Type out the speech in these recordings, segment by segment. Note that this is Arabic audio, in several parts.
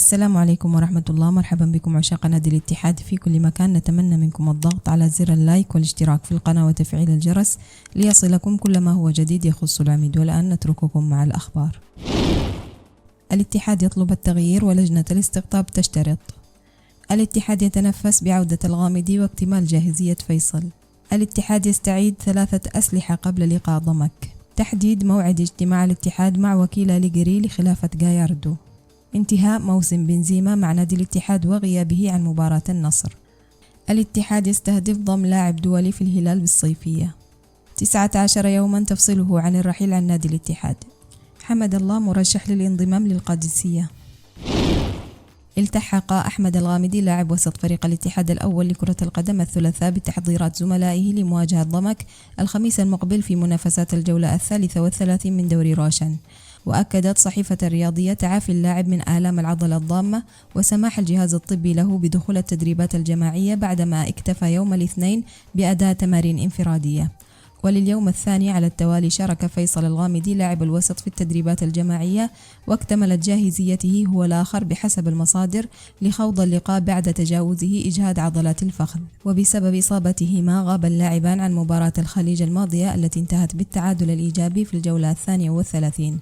السلام عليكم ورحمة الله. مرحبا بكم عشاق نادي الاتحاد في كل مكان. نتمنى منكم الضغط على زر اللايك والاشتراك في القناة وتفعيل الجرس ليصلكم كل ما هو جديد يخص العميد. والآن نترككم مع الأخبار. الاتحاد يطلب التغيير ولجنة الاستقطاب تشترط. الاتحاد يتنفس بعودة الغامدي واكتمال جاهزية فيصل. الاتحاد يستعيد 3 أسلحة قبل لقاء ضمك. تحديد موعد اجتماع الاتحاد مع وكيل أليغري لخلافة جاياردو. انتهاء موسم بنزيما مع نادي الاتحاد وغيابه عن مباراة النصر. الاتحاد يستهدف ضم لاعب دولي في الهلال بالصيفية. 19 يوما تفصله عن الرحيل عن نادي الاتحاد. حمد الله مرشح للانضمام للقادسية. التحق أحمد الغامدي لاعب وسط فريق الاتحاد الأول لكرة القدم الثلاثاء بتحضيرات زملائه لمواجهة ضمك الخميس المقبل في منافسات الجولة 33 من دوري روشن. وأكدت صحيفة الرياضية تعافي اللاعب من آلام العضلة الضامة وسماح الجهاز الطبي له بدخول التدريبات الجماعية بعدما اكتفى يوم الاثنين بأداء تمارين انفرادية. ولليوم الثاني على التوالي شارك فيصل الغامدي لاعب الوسط في التدريبات الجماعية واكتملت جاهزيته هو الآخر بحسب المصادر لخوض اللقاء بعد تجاوزه إجهاد عضلات الفخذ. وبسبب إصابتهما غاب اللاعبان عن مباراة الخليج الماضية التي انتهت بالتعادل الإيجابي في الجولة 32.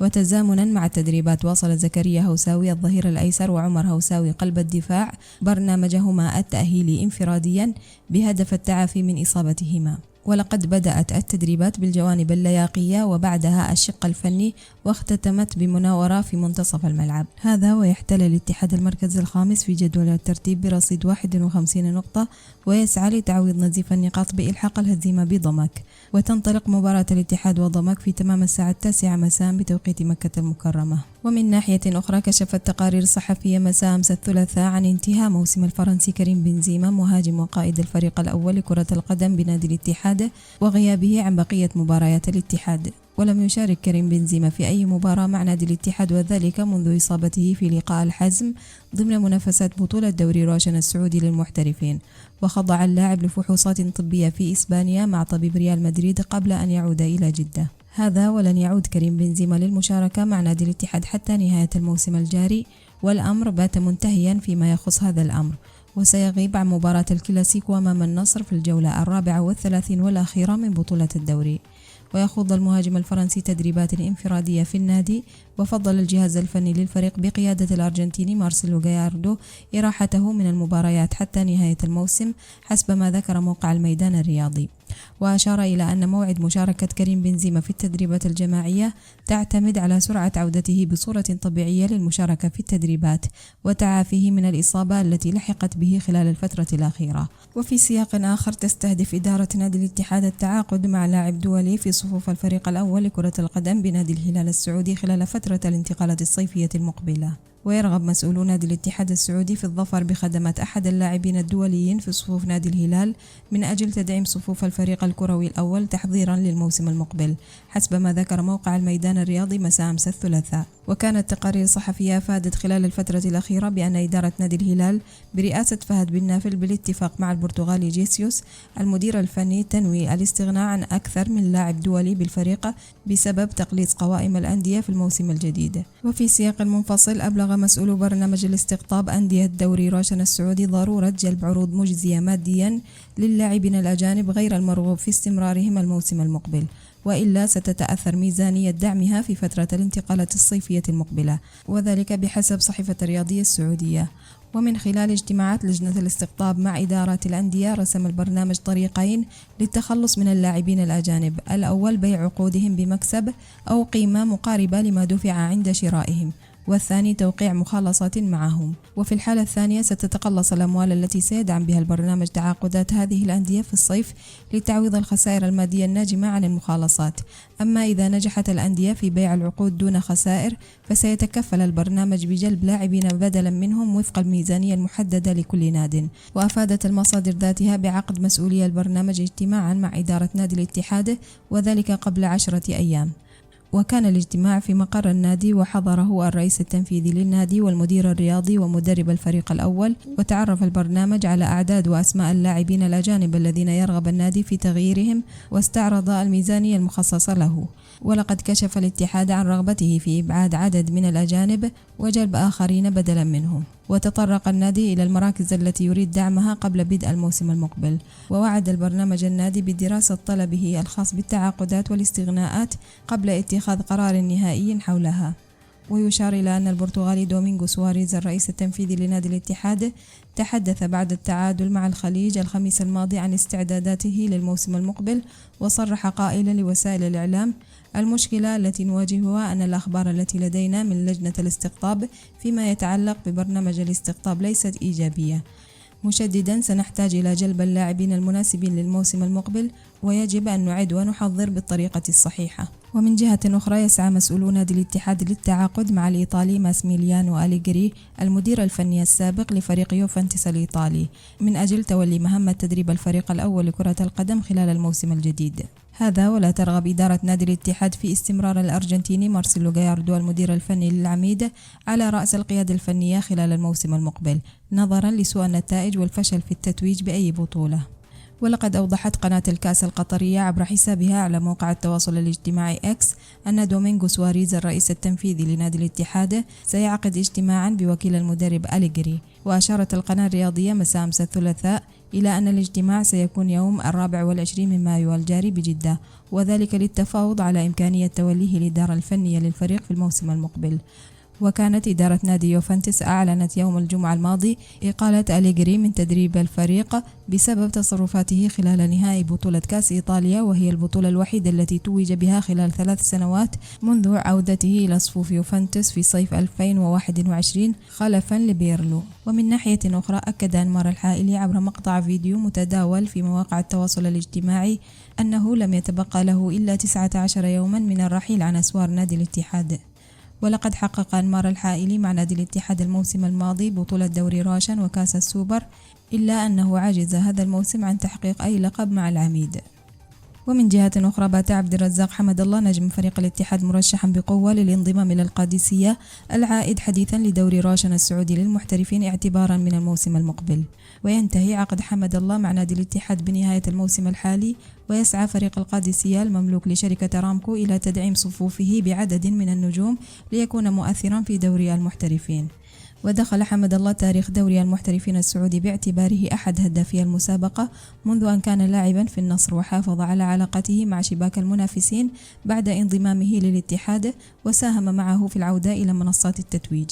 وتزامنا مع التدريبات واصل زكريا هوساوي الظهير الأيسر وعمر هوساوي قلب الدفاع برنامجهما التأهيلي انفراديا بهدف التعافي من إصابتهما. ولقد بدأت التدريبات بالجوانب اللياقية وبعدها الشق الفني واختتمت بمناورة في منتصف الملعب. هذا ويحتل الاتحاد المركز الخامس في جدول الترتيب برصيد 51 نقطة ويسعى لتعويض نزيف النقاط بإلحاق الهزيمة بضمك. وتنطلق مباراة الاتحاد وضمك في تمام الساعة 9 مساء بتوقيت مكة المكرمة. ومن ناحية أخرى كشفت تقارير صحفية مساء أمس الثلاثاء عن انتهاء موسم الفرنسي كريم بنزيما مهاجم وقائد الفريق الأول لكرة القدم بنادي الاتحاد وغيابه عن بقية مباريات الاتحاد. ولم يشارك كريم بنزيما في أي مباراة مع نادي الاتحاد وذلك منذ إصابته في لقاء الحزم ضمن منافسات بطولة دوري روشن السعودي للمحترفين. وخضع اللاعب لفحوصات طبية في إسبانيا مع طبيب ريال مدريد قبل أن يعود إلى جدة. هذا ولن يعود كريم بنزيما للمشاركة مع نادي الاتحاد حتى نهاية الموسم الجاري، والأمر بات منتهيا فيما يخص هذا الأمر. وسيغيب عن مباراة الكلاسيكو أمام النصر في الجولة 34 والأخيرة من بطولة الدوري. ويخوض المهاجم الفرنسي تدريبات انفرادية في النادي. وفضل الجهاز الفني للفريق بقيادة الأرجنتيني مارسيلو جاياردو إراحته من المباريات حتى نهاية الموسم حسب ما ذكر موقع الميدان الرياضي. وأشار إلى أن موعد مشاركة كريم بنزيما في التدريبات الجماعية تعتمد على سرعة عودته بصورة طبيعية للمشاركة في التدريبات وتعافيه من الإصابة التي لحقت به خلال الفترة الأخيرة. وفي سياق آخر تستهدف إدارة نادي الاتحاد التعاقد مع لاعب دولي في صفوف الفريق الأول لكرة القدم بنادي الهلال السعودي خلال فترة الانتقالات الصيفية المقبلة. ويرغب مسؤولو نادي الاتحاد السعودي في الظفر بخدمات أحد اللاعبين الدوليين في صفوف نادي الهلال من أجل تدعيم صفوف الفريق الكروي الأول تحضيرا للموسم المقبل حسب ما ذكر موقع الميدان الرياضي مساء أمس الثلاثاء. وكانت تقارير صحفية أفادت خلال الفترة الأخيرة بأن إدارة نادي الهلال برئاسة فهد بن نافل بالاتفاق مع البرتغالي جيسيوس المدير الفني تنوي الاستغناء عن أكثر من لاعب دولي بالفريق بسبب تقليص قوائم الأندية في الموسم الجديد. وفي سياق منفصل أبلغ مسؤول برنامج الاستقطاب أندية دوري روشن السعودي ضرورة جلب عروض مجزية ماديا للاعبين الأجانب غير المرغوب في استمرارهم الموسم المقبل، وإلا ستتأثر ميزانية دعمها في فترة الانتقالات الصيفية المقبلة، وذلك بحسب صحيفة الرياضية السعودية. ومن خلال اجتماعات لجنة الاستقطاب مع إدارات الأندية رسم البرنامج طريقين للتخلص من اللاعبين الأجانب: الأول بيع عقودهم بمكسب أو قيمة مقاربة لما دفع عند شرائهم، والثاني توقيع مخالصات معهم. وفي الحالة الثانية ستتقلص الأموال التي سيدعم بها البرنامج تعاقدات هذه الأندية في الصيف لتعويض الخسائر المادية الناجمة عن المخالصات. أما إذا نجحت الأندية في بيع العقود دون خسائر فسيتكفل البرنامج بجلب لاعبين بدلا منهم وفق الميزانية المحددة لكل ناد. وأفادت المصادر ذاتها بعقد مسؤولي البرنامج اجتماعا مع إدارة نادي الاتحاد وذلك قبل 10 أيام. وكان الاجتماع في مقر النادي وحضره الرئيس التنفيذي للنادي والمدير الرياضي ومدرب الفريق الأول. وتعرف البرنامج على أعداد وأسماء اللاعبين الأجانب الذين يرغب النادي في تغييرهم واستعرض الميزانية المخصصة له. ولقد كشف الاتحاد عن رغبته في إبعاد عدد من الأجانب وجلب آخرين بدلا منهم، وتطرق النادي إلى المراكز التي يريد دعمها قبل بدء الموسم المقبل، ووعد البرنامج النادي بدراسة طلبه الخاص بالتعاقدات والاستغناءات قبل اتخاذ قرار نهائي حولها. ويشار إلى أن البرتغالي دومينغو سواريز الرئيس التنفيذي لنادي الاتحاد تحدث بعد التعادل مع الخليج الخميس الماضي عن استعداداته للموسم المقبل، وصرح قائلا لوسائل الإعلام: المشكلة التي نواجهها أن الأخبار التي لدينا من لجنة الاستقطاب فيما يتعلق ببرنامج الاستقطاب ليست إيجابية، مشددا سنحتاج إلى جلب اللاعبين المناسبين للموسم المقبل، ويجب أن نعد ونحضر بالطريقة الصحيحة. ومن جهة أخرى يسعى مسؤولو نادي الاتحاد للتعاقد مع الإيطالي ماسميليانو أليغري المدير الفني السابق لفريق يوفنتوس الإيطالي من أجل تولي مهمة تدريب الفريق الأول لكرة القدم خلال الموسم الجديد. هذا ولا ترغب إدارة نادي الاتحاد في استمرار الأرجنتيني مارسيلو غاياردو المدير الفني للعميد على رأس القيادة الفنية خلال الموسم المقبل، نظرا لسوء النتائج والفشل في التتويج بأي بطولة. ولقد أوضحت قناة الكأس القطرية عبر حسابها على موقع التواصل الاجتماعي إكس أن دومينغو سواريز الرئيس التنفيذي لنادي الاتحاد سيعقد اجتماعا بوكيل المدرب أليغري. وأشارت القناة الرياضية مساء أمس الثلاثاء إلى أن الاجتماع سيكون يوم 24 من مايو الجاري بجدة، وذلك للتفاوض على إمكانية توليه الإدارة الفنية للفريق في الموسم المقبل. وكانت إدارة نادي يوفنتوس أعلنت يوم الجمعة الماضي إقالة أليغري من تدريب الفريق بسبب تصرفاته خلال نهائي بطولة كأس إيطاليا، وهي البطولة الوحيدة التي توج بها خلال 3 سنوات منذ عودته إلى صفوف يوفنتوس في صيف 2021 خلفا لبيرلو. ومن ناحية أخرى أكد أنمار الحائلي عبر مقطع فيديو متداول في مواقع التواصل الاجتماعي أنه لم يتبقى له إلا 19 يوما من الرحيل عن أسوار نادي الاتحاد. ولقد حقق أنمار الحائلي مع نادي الاتحاد الموسم الماضي بطولة دوري راشن وكأس السوبر، إلا أنه عجز هذا الموسم عن تحقيق أي لقب مع العميد. ومن جهة أخرى بات عبد الرزاق حمد الله نجم فريق الاتحاد مرشحا بقوة للانضمام إلى القادسية العائد حديثا لدوري راشن السعودي للمحترفين اعتبارا من الموسم المقبل. وينتهي عقد حمد الله مع نادي الاتحاد بنهاية الموسم الحالي، ويسعى فريق القادسية المملوك لشركة رامكو إلى تدعيم صفوفه بعدد من النجوم ليكون مؤثرا في دوري المحترفين. ودخل حمد الله تاريخ دوري المحترفين السعودي باعتباره أحد هدافي المسابقة منذ أن كان لاعبا في النصر، وحافظ على علاقته مع شباك المنافسين بعد انضمامه للاتحاد، وساهم معه في العودة إلى منصات التتويج.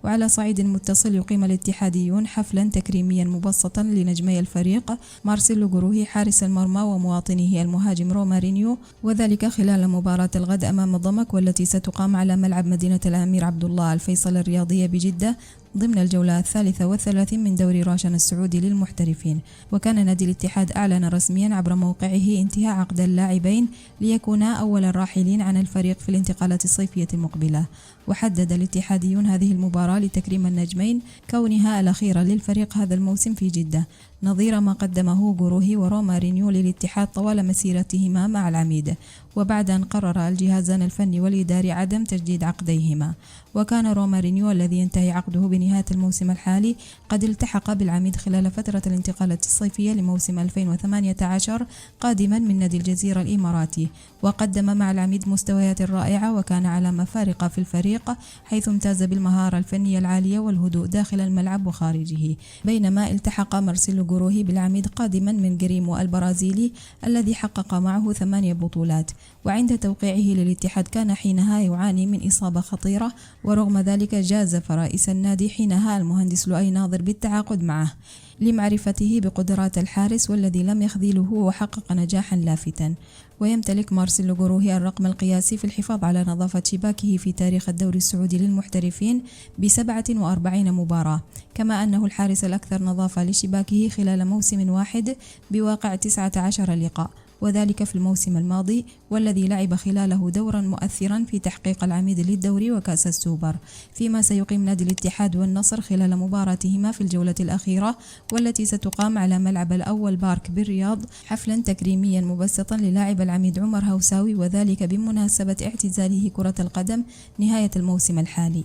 وعلى صعيد متصل يقيم الاتحاديون حفلا تكريميا مبسطا لنجمي الفريق مارسيلو غروهي حارس المرمى ومواطنه المهاجم رومارينيو، وذلك خلال مباراة الغد أمام ضمك، والتي ستقام على ملعب مدينة الأمير عبد الله الفيصل الرياضية بجدة ضمن الجولة 33 من دوري راشن السعودي للمحترفين. وكان نادي الاتحاد أعلن رسميا عبر موقعه انتهاء عقد اللاعبين ليكونا أول الراحلين عن الفريق في الانتقالات الصيفية المقبلة. وحدد الاتحاديون هذه المباراة لتكريم النجمين كونها الأخيرة للفريق هذا الموسم في جدة، نظير ما قدمه غروهي ورومارينيو للاتحاد طوال مسيرتهما مع العميد، وبعد أن قرر الجهازان الفني والإداري عدم تجديد عقديهما. وكان رومارينيو الذي ينتهي عقده بنهاية الموسم الحالي قد التحق بالعميد خلال فترة الانتقالات الصيفية لموسم 2018 قادما من نادي الجزيرة الإماراتي، وقدم مع العميد مستويات رائعة، وكان علامة فارقة في الفريق حيث امتاز بالمهارة الفنية العالية والهدوء داخل الملعب وخارجه. بينما التحق مارسيلو غروهي بالعميد قادما من جريمو البرازيلي الذي حقق معه 8 بطولات، وعند توقيعه للاتحاد كان حينها يعاني من إصابة خطيرة، ورغم ذلك جازف رئيس النادي حينها المهندس لؤي ناظر بالتعاقد معه لمعرفته بقدرات الحارس، والذي لم يخذله وحقق نجاحا لافتا. ويمتلك مارسيلو غروهي الرقم القياسي في الحفاظ على نظافة شباكه في تاريخ الدوري السعودي للمحترفين ب47 مباراة، كما أنه الحارس الأكثر نظافة لشباكه خلال موسم واحد بواقع 19 لقاء، وذلك في الموسم الماضي، والذي لعب خلاله دورا مؤثرا في تحقيق العميد للدوري وكأس السوبر. فيما سيقيم نادي الاتحاد والنصر خلال مباراتهما في الجولة الأخيرة، والتي ستقام على ملعب الأول بارك بالرياض، حفلا تكريميا مبسطا للاعب العميد عمر هوساوي، وذلك بمناسبة اعتزاله كرة القدم نهاية الموسم الحالي.